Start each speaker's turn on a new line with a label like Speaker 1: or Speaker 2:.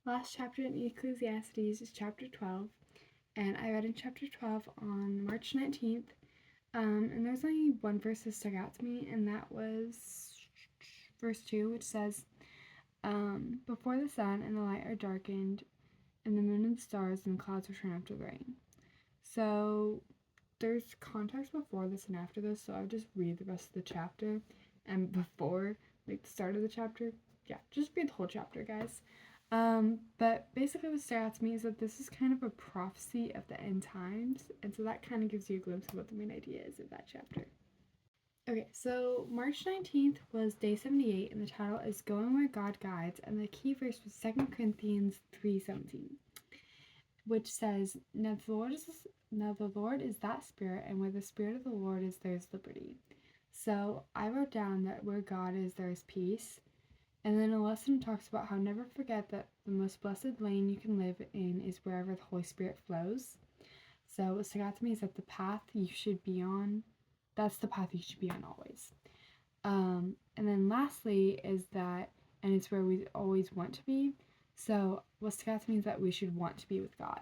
Speaker 1: Last chapter in Ecclesiastes is chapter 12, and I read in chapter 12 on March 19th. And there's only one verse that stuck out to me, and that was verse 2, which says, Before the sun and the light are darkened, and the moon and the stars and the clouds return after the rain. So there's context before this and after this, so I would just read the rest of the chapter. And before, like, the start of the chapter, yeah, just read the whole chapter, guys. But basically what stood out to me is that this is kind of a prophecy of the end times, and so that kind of gives you a glimpse of what the main idea is of that chapter. Okay, so March 19th was day 78, and the title is Going Where God Guides, and the key verse was 2 Corinthians 3:17, which says, Now the Lord is that Spirit, and where the Spirit of the Lord is, there is liberty. So I wrote down that where God is, there is peace. And then a lesson talks about how never forget that the most blessed lane you can live in is wherever the Holy Spirit flows. So what stuck out to me is that the path you should be on, that's the path you should be on always. And then lastly is that, and it's where we always want to be. So what stuck out to me is that we should want to be with God.